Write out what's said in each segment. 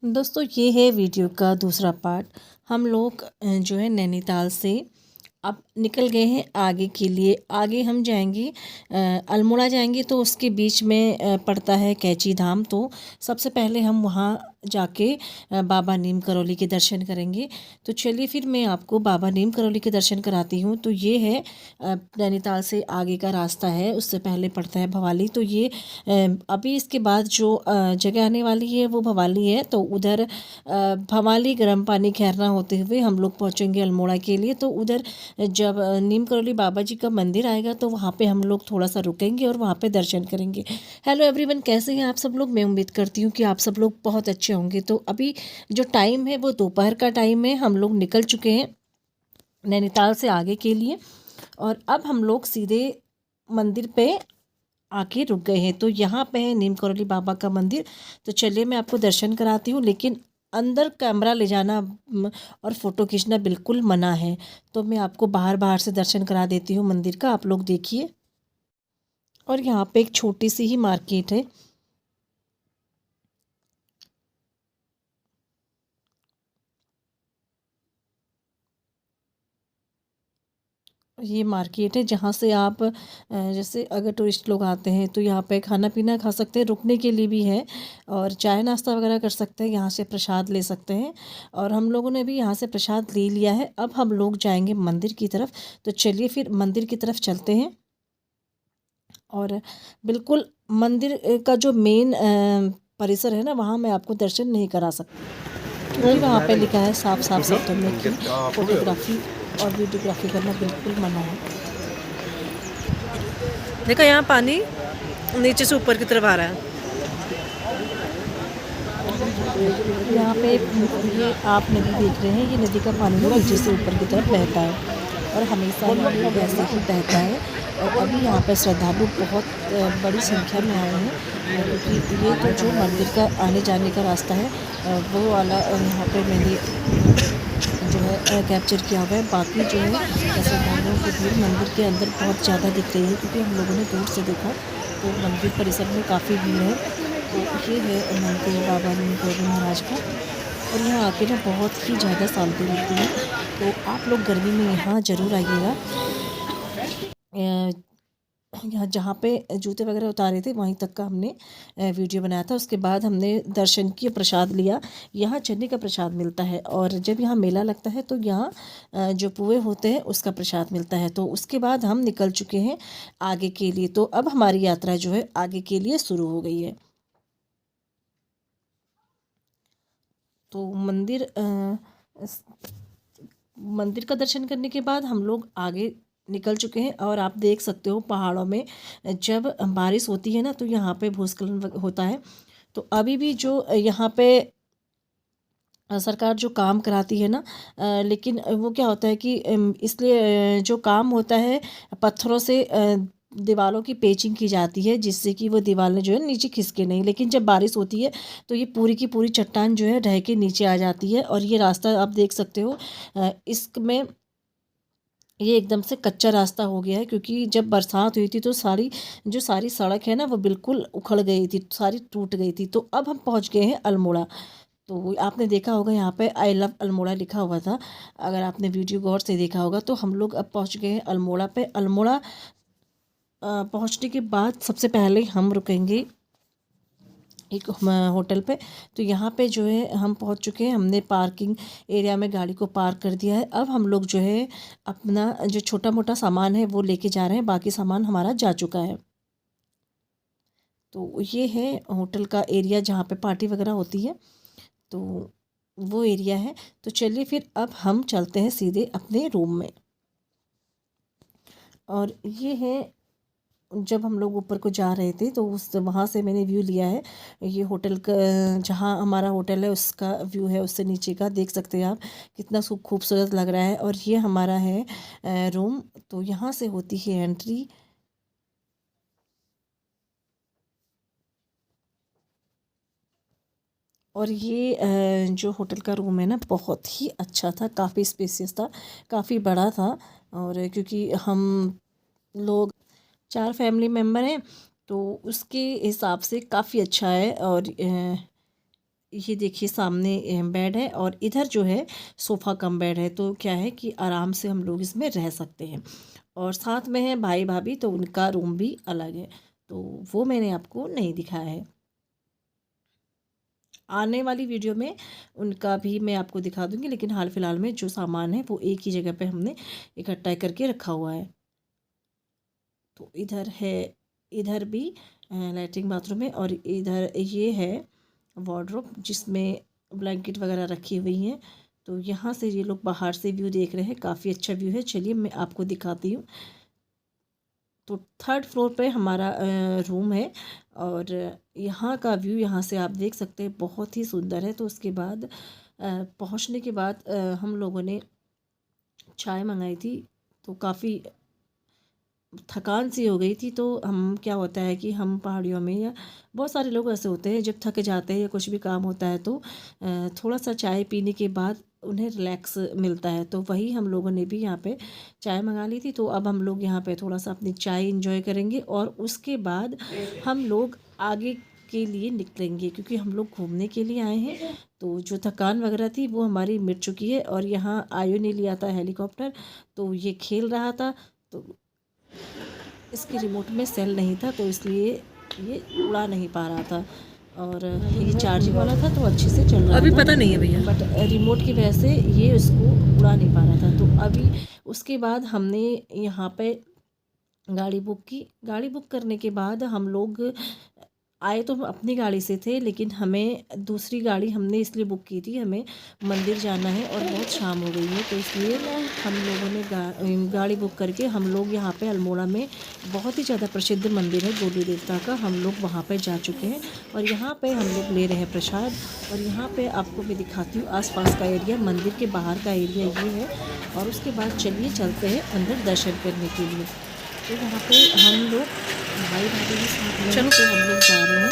दोस्तों ये है वीडियो का दूसरा पार्ट। हम लोग जो है नैनीताल से अब निकल गए हैं आगे के लिए। आगे हम जाएंगे अल्मोड़ा जाएंगे, तो उसके बीच में पड़ता है कैची धाम। तो सबसे पहले हम वहाँ जाके बाबा नीम करौली के दर्शन करेंगे। तो चलिए फिर मैं आपको बाबा नीम करौली के दर्शन कराती हूँ। तो ये है नैनीताल से आगे का रास्ता है, उससे पहले पड़ता है भवाली। तो ये अभी इसके बाद जो जगह आने वाली है वो भवाली है। तो उधर भवाली गर्म पानी खैरना होते हुए हम लोग पहुँचेंगे अल्मोड़ा के लिए। तो उधर जब नीम करौली बाबा जी का मंदिर आएगा तो वहाँ पे हम लोग थोड़ा सा रुकेंगे और वहाँ पे दर्शन करेंगे। हेलो एवरीवन, कैसे हैं आप सब लोग? मैं उम्मीद करती हूँ कि आप सब लोग बहुत अच्छे होंगे। तो अभी जो टाइम है वो दोपहर का टाइम है। हम लोग निकल चुके हैं नैनीताल से आगे के लिए और अब हम लोग सीधे मंदिर पे आके रुक गए हैं। तो यहाँ पे है नीम करौली बाबा का मंदिर। तो चलिए मैं आपको दर्शन कराती हूँ, लेकिन अंदर कैमरा ले जाना और फ़ोटो खींचना बिल्कुल मना है। तो मैं आपको बाहर बाहर से दर्शन करा देती हूँ मंदिर का, आप लोग देखिए। और यहाँ पे एक छोटी सी ही मार्केट है। ये मार्केट है जहाँ से आप जैसे अगर टूरिस्ट लोग आते हैं तो यहाँ पे खाना पीना खा सकते हैं, रुकने के लिए भी है और चाय नाश्ता वगैरह कर सकते हैं। यहाँ से प्रसाद ले सकते हैं और हम लोगों ने भी यहाँ से प्रसाद ले लिया है। अब हम लोग जाएंगे मंदिर की तरफ। तो चलिए फिर मंदिर की तरफ चलते हैं। और बिल्कुल मंदिर का जो मेन परिसर है ना, वहाँ मैं आपको दर्शन नहीं करा सकती क्योंकि वहाँ पे लिखा है साफ साफ शब्दों में कि फोटोग्राफी और वीडियोग्राफी करना बिल्कुल मना है। देखो यहाँ पानी नीचे से ऊपर की तरफ आ रहा है। यहाँ पे ये आप नदी देख रहे हैं, ये नदी का पानी ना नीचे से ऊपर की तरफ बहता है और हमेशा ही वैसे ही बहता है। और अभी यहाँ पे श्रद्धालु बहुत बड़ी संख्या में आए हैं क्योंकि ये तो जो मंदिर का आने जाने का रास्ता है वो वाला यहाँ पे मैंने जो है कैप्चर किया हुआ है। बाकी जो है श्रद्धालुओं की भीड़ मंदिर के अंदर बहुत ज़्यादा दिख रही है क्योंकि हम लोगों ने दूर से देखा तो मंदिर परिसर में काफ़ी भीड़ है। तो ये है मंदिर बाबा नीम करौली महाराज का और यहाँ आके ना बहुत ही ज़्यादा शांति मिलती है। तो आप लोग गर्मी में यहाँ ज़रूर आइएगा। यहाँ जहाँ पे जूते वगैरह उतारे थे वहीं तक का हमने वीडियो बनाया था। उसके बाद हमने दर्शन किए, प्रसाद लिया। यहाँ चने का प्रसाद मिलता है और जब यहाँ मेला लगता है तो यहाँ जो पुए होते हैं उसका प्रसाद मिलता है। तो उसके बाद हम निकल चुके हैं आगे के लिए। तो अब हमारी यात्रा जो है आगे के लिए शुरू हो गई है। तो मंदिर का दर्शन करने के बाद हम लोग आगे निकल चुके हैं और आप देख सकते हो पहाड़ों में जब बारिश होती है ना तो यहाँ पे भूस्खलन होता है। तो अभी भी जो यहाँ पे सरकार जो काम कराती है ना, लेकिन वो क्या होता है कि इसलिए जो काम होता है पत्थरों से दीवारों की पेचिंग की जाती है जिससे कि वो दीवारें जो है नीचे खिसके नहीं। लेकिन जब बारिश होती है तो ये पूरी की पूरी चट्टान जो है ढह के नीचे आ जाती है। और ये रास्ता आप देख सकते हो, इसमें ये एकदम से कच्चा रास्ता हो गया है क्योंकि जब बरसात हुई थी तो सारी सड़क है ना वो बिल्कुल उखड़ गई थी, सारी टूट गई थी। तो अब हम पहुंच गए हैं अल्मोड़ा। तो आपने देखा होगा यहाँ पे आई लव अल्मोड़ा लिखा हुआ था, अगर आपने वीडियो गौर से देखा होगा। तो हम लोग अब पहुँच गए हैं अल्मोड़ा पे। अल्मोड़ा पहुँचने के बाद सबसे पहले हम रुकेंगे एक होटल पे। तो यहाँ पे जो है हम पहुँच चुके हैं, हमने पार्किंग एरिया में गाड़ी को पार्क कर दिया है। अब हम लोग जो है अपना जो छोटा मोटा सामान है वो लेके जा रहे हैं, बाकी सामान हमारा जा चुका है। तो ये है होटल का एरिया जहाँ पे पार्टी वगैरह होती है, तो वो एरिया है। तो चलिए फिर अब हम चलते हैं सीधे अपने रूम में। और ये है जब हम लोग ऊपर को जा रहे थे तो उस वहाँ से मैंने व्यू लिया है। ये होटल का जहाँ हमारा होटल है उसका व्यू है, उससे नीचे का देख सकते हैं आप कितना खूबसूरत लग रहा है। और ये हमारा है रूम। तो यहाँ से होती है एंट्री। और ये जो होटल का रूम है ना बहुत ही अच्छा था, काफ़ी स्पेसियस था, काफ़ी बड़ा था। और क्योंकि हम लोग 4 फैमिली मेम्बर हैं तो उसके हिसाब से काफ़ी अच्छा है। और ये देखिए सामने बेड है और इधर जो है सोफ़ा कम बेड है, तो क्या है कि आराम से हम लोग इसमें रह सकते हैं। और साथ में है भाई भाभी, तो उनका रूम भी अलग है, तो वो मैंने आपको नहीं दिखाया है। आने वाली वीडियो में उनका भी मैं आपको दिखा दूंगी, लेकिन हाल फिलहाल में जो सामान है वो एक ही जगह पे हमने इकट्ठा करके रखा हुआ है। तो इधर है, इधर भी लैट्रिन बाथरूम है, और इधर ये है वार्डरोब जिसमें ब्लैंकेट वगैरह रखी हुई हैं। तो यहाँ से ये लोग बाहर से व्यू देख रहे हैं, काफ़ी अच्छा व्यू है। चलिए मैं आपको दिखाती हूँ। तो 3rd फ्लोर पे हमारा रूम है, और यहाँ का व्यू यहाँ से आप देख सकते हैं, बहुत ही सुंदर है। तो उसके बाद पहुँचने के बाद हम लोगों ने चाय मंगाई थी, तो काफ़ी थकान सी हो गई थी। तो हम, क्या होता है कि हम पहाड़ियों में, या बहुत सारे लोग ऐसे होते हैं, जब थक जाते हैं या कुछ भी काम होता है तो थोड़ा सा चाय पीने के बाद उन्हें रिलैक्स मिलता है। तो वही हम लोगों ने भी यहाँ पे चाय मंगा ली थी। तो अब हम लोग यहाँ पे थोड़ा सा अपनी चाय इंजॉय करेंगे, और उसके बाद हम लोग आगे के लिए निकलेंगे, क्योंकि हम लोग घूमने के लिए आए हैं। तो जो थकान वगैरह थी वो हमारी मिट चुकी है। और यहाँ आयो ने लिया था हेलीकॉप्टर, तो ये खेल रहा था, तो इसके रिमोट में सेल नहीं था, तो इसलिए ये उड़ा नहीं पा रहा था। और ये चार्जिंग वाला था तो अच्छे से चल रहा था, अभी पता नहीं है भैया, बट रिमोट की वजह से ये उसको उड़ा नहीं पा रहा था। तो अभी उसके बाद हमने यहाँ पे गाड़ी बुक की। गाड़ी बुक करने के बाद हम लोग आए तो हम अपनी गाड़ी से थे, लेकिन हमें दूसरी गाड़ी हमने इसलिए बुक की थी, हमें मंदिर जाना है और बहुत शाम हो गई है, तो इसलिए हम लोगों ने गाड़ी बुक करके हम लोग यहाँ पे अल्मोड़ा में बहुत ही ज़्यादा प्रसिद्ध मंदिर है गोलू देवता का, हम लोग वहाँ पे जा चुके हैं। और यहाँ पे हम लोग ले रहे हैं प्रसाद। और यहाँ पे आपको मैं दिखाती हूँ आसपास का एरिया, मंदिर के बाहर का एरिया ये है। और उसके बाद चलिए चलते हैं अंदर दर्शन करने के लिए। तो यहाँ पे हम लोग भाई भाभी के साथ में, तो हम लोग जा रहे हैं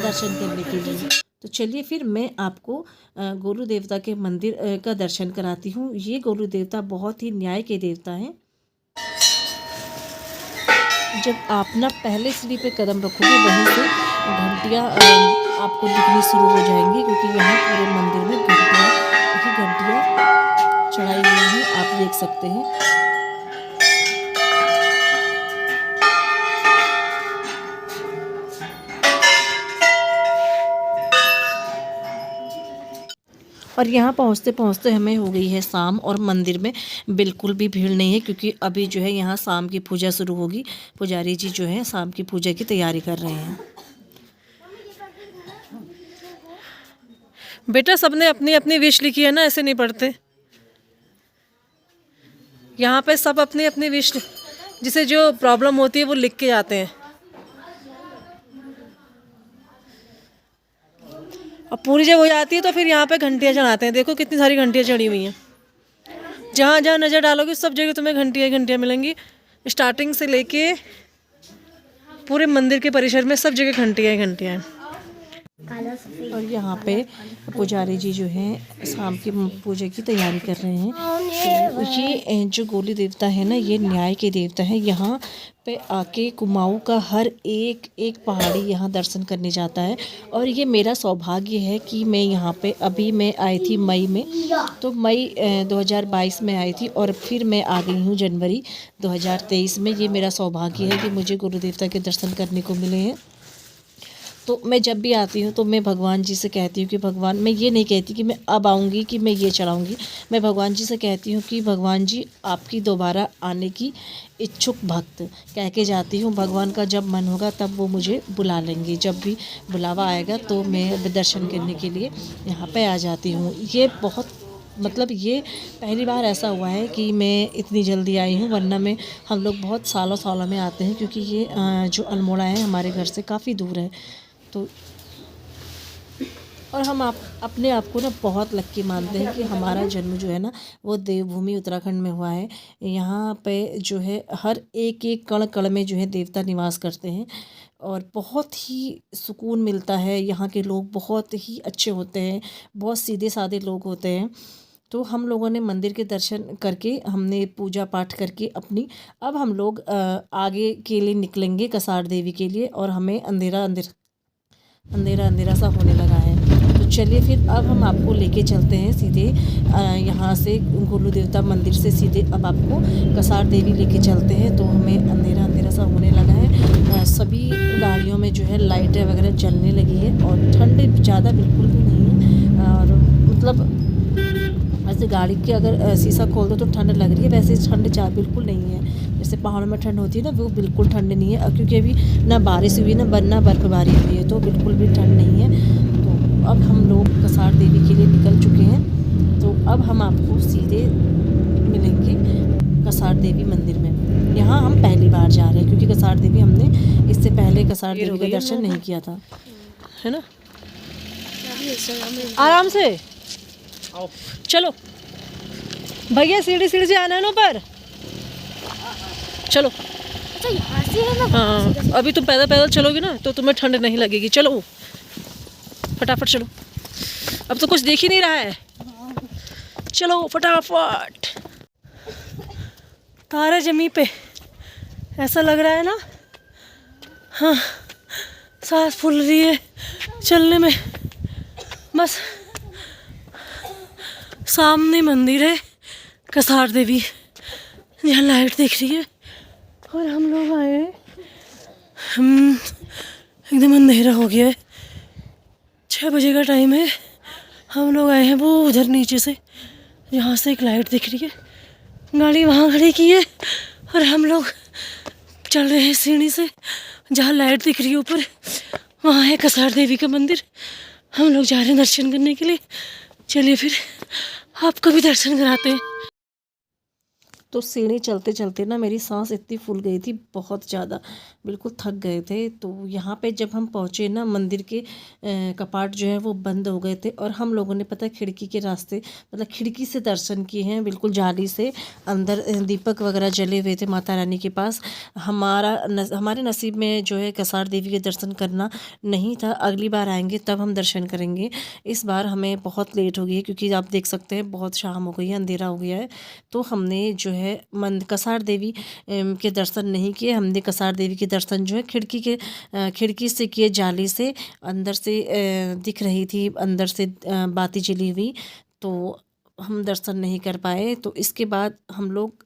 दर्शन करने के लिए। तो चलिए फिर मैं आपको गोलू देवता के मंदिर का दर्शन कराती हूँ। ये गोलू देवता बहुत ही न्याय के देवता हैं। जब आप ना पहले सीढ़ी पे कदम रखोगे, वहीं से घंटियाँ आपको दिखनी शुरू हो जाएंगी, क्योंकि यहाँ पूरे मंदिर में घंटियाँ चढ़ाई हुई हैं, आप देख सकते हैं। और यहाँ पहुँचते पहुँचते हमें हो गई है शाम, और मंदिर में बिल्कुल भी भीड़ नहीं है, क्योंकि अभी जो है यहाँ शाम की पूजा शुरू होगी। पुजारी जी जो है शाम की पूजा की तैयारी कर रहे हैं। बेटा सबने अपनी अपनी विश लिखी है ना, ऐसे नहीं पढ़ते। यहाँ पे सब अपनी अपनी विश, जिसे जो प्रॉब्लम होती है वो लिख के जाते हैं। और पूरी जब हो जाती है तो फिर यहाँ पे घंटियाँ चढ़ाते हैं। देखो कितनी सारी घंटियाँ चढ़ी हुई हैं, जहाँ जहाँ नज़र डालोगे सब जगह तुम्हें घंटियाँ घंटियाँ मिलेंगी। स्टार्टिंग से लेके पूरे मंदिर के परिसर में सब जगह घंटियाँ ही घंटियाँ हैं। और यहाँ पे पुजारी जी जो हैं शाम की पूजा की तैयारी कर रहे हैं। तो ये जो गोलू देवता है ना, ये न्याय के देवता है। यहाँ पे आके कुमाऊँ का हर एक एक पहाड़ी यहाँ दर्शन करने जाता है। और ये मेरा सौभाग्य है कि मैं यहाँ पे, अभी मैं आई थी मई में, तो मई 2022 में आई थी, और फिर मैं आ गई हूँ जनवरी 2023 में। ये मेरा सौभाग्य है कि मुझे गोलू देवता के दर्शन करने को मिले हैं। तो मैं जब भी आती हूँ तो मैं भगवान जी से कहती हूँ कि भगवान, मैं ये नहीं कहती कि मैं अब आऊँगी कि मैं ये चढ़ाऊँगी, मैं भगवान जी से कहती हूँ कि भगवान जी आपकी दोबारा आने की इच्छुक भक्त कह के जाती हूँ। भगवान का जब मन होगा तब वो मुझे बुला लेंगे, जब भी बुलावा आएगा तो मैं दर्शन करने के लिए यहाँ पे आ जाती हूँ। ये बहुत, मतलब ये पहली बार ऐसा हुआ है कि मैं इतनी जल्दी आई हूँ, वरना मैं, हम लोग बहुत सालों सालों में आते हैं, क्योंकि ये जो अल्मोड़ा है हमारे घर से काफ़ी दूर है। तो और हम अपने आप को ना बहुत लक्की मानते हैं कि हमारा जन्म जो है ना वो देवभूमि उत्तराखंड में हुआ है। यहाँ पे जो है हर एक एक कण कण में जो है देवता निवास करते हैं, और बहुत ही सुकून मिलता है। यहाँ के लोग बहुत ही अच्छे होते हैं, बहुत सीधे साधे लोग होते हैं। तो हम लोगों ने मंदिर के दर्शन करके, हमने पूजा पाठ करके अपनी, अब हम लोग आगे के लिए निकलेंगे कसार देवी के लिए। और हमें अंधेरा अंधेरा सा होने लगा है। चलिए फिर अब हम आपको लेके चलते हैं सीधे यहाँ से गुरु देवता मंदिर से सीधे अब आपको कसार देवी लेके चलते हैं। तो हमें अंधेरा अंधेरा सा होने लगा है, सभी गाड़ियों में जो है लाइटें वगैरह जलने लगी है और ठंड ज़्यादा बिल्कुल भी नहीं है। और मतलब ऐसे गाड़ी के अगर शीशा खोल दो तो ठंड लग रही है, वैसे ठंड बिल्कुल नहीं है। जैसे पहाड़ों में ठंड होती है ना, वो बिल्कुल ठंड नहीं है, क्योंकि अभी ना बारिश हुई ना बर्फबारी हुई है, तो बिल्कुल भी ठंड नहीं है। तो अब हम लोग कसार देवी के लिए निकल चुके हैं। तो अब हम आपको सीधे मिलेंगे कसार देवी मंदिर में। यहाँ हम पहली बार जा रहे हैं, क्योंकि कसार देवी हमने इससे पहले कसार देवी का दर्शन नहीं किया था, है ना। आराम से चलो भैया, सीढ़ी से आना है ना ऊपर। चलो अच्छा यहाँ से है ना। हाँ, अभी तुम पैदल चलोगी ना तो तुम्हें ठंड नहीं लगेगी। चलो फटाफट चलो, अब तो कुछ देख ही नहीं रहा है। चलो फटाफट। तारे जमी पे ऐसा लग रहा है ना, हाँ सांस फूल रही है चलने में। बस सामने मंदिर है कसार देवी, यहाँ लाइट दिख रही है और हम लोग आए हैं। एकदम अंधेरा हो गया है, 6 बजे का टाइम है। हम लोग आए हैं वो उधर नीचे से, जहाँ से एक लाइट दिख रही है। गाड़ी वहाँ खड़ी की है और हम लोग चल रहे हैं सीढ़ी से, जहाँ लाइट दिख रही है ऊपर, वहाँ है कसार देवी का मंदिर। हम लोग जा रहे हैं दर्शन करने के लिए। चलिए फिर आपको भी दर्शन कराते हैं। तो सीढ़ी चलते चलते ना मेरी सांस इतनी फूल गई थी, बहुत ज़्यादा, बिल्कुल थक गए थे। तो यहाँ पे जब हम पहुँचे ना, मंदिर के कपाट जो है वो बंद हो गए थे और हम लोगों ने पता है खिड़की के रास्ते, मतलब खिड़की से दर्शन किए हैं, बिल्कुल जाली से। अंदर दीपक वगैरह जले हुए थे माता रानी के पास। हमारे नसीब में जो है कसार देवी के दर्शन करना नहीं था। अगली बार आएंगे तब हम दर्शन करेंगे। इस बार हमें बहुत लेट हो गई है, क्योंकि आप देख सकते हैं बहुत शाम हो गई है, अंधेरा हो गया है। तो हमने जो है कसार देवी के दर्शन नहीं किए। हमने कसार देवी के दर्शन जो है खिड़की से किए, जाली से। अंदर से दिख रही थी, अंदर से बाती जली हुई, तो हम दर्शन नहीं कर पाए। तो इसके बाद हम लोग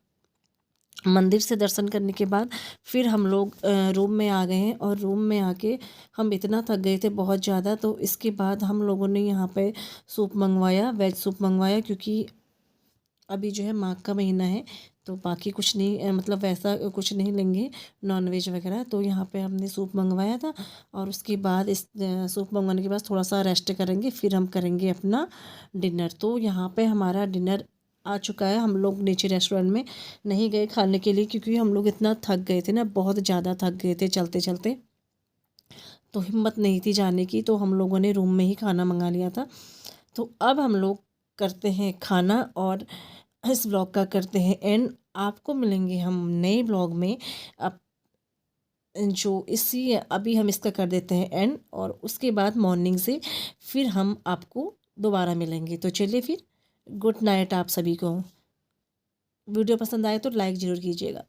मंदिर से दर्शन करने के बाद फिर हम लोग रूम में आ गए हैं। और रूम में आके हम इतना थक गए थे बहुत ज़्यादा। तो इसके बाद हम लोगों ने यहाँ पे सूप मंगवाया, वेज सूप मंगवाया, क्योंकि अभी जो है माघ का महीना है, तो बाकी कुछ नहीं, मतलब वैसा कुछ नहीं लेंगे नॉनवेज वगैरह। तो यहाँ पे हमने सूप मंगवाया था और उसके बाद इस सूप मंगवाने के बाद थोड़ा सा रेस्ट करेंगे, फिर हम करेंगे अपना डिनर। तो यहाँ पे हमारा डिनर आ चुका है। हम लोग नीचे रेस्टोरेंट में नहीं गए खाने के लिए, क्योंकि हम लोग इतना थक गए थे ना, बहुत ज़्यादा थक गए थे चलते चलते, तो हिम्मत नहीं थी जाने की। तो हम लोगों ने रूम में ही खाना मंगा लिया था। तो अब हम लोग करते हैं खाना और इस ब्लॉग का करते हैं एंड। आपको मिलेंगे हम नए ब्लॉग में। अब जो अभी हम इसका कर देते हैं एंड, और उसके बाद मॉर्निंग से फिर हम आपको दोबारा मिलेंगे। तो चलिए फिर, गुड नाइट आप सभी को। वीडियो पसंद आए तो लाइक ज़रूर कीजिएगा।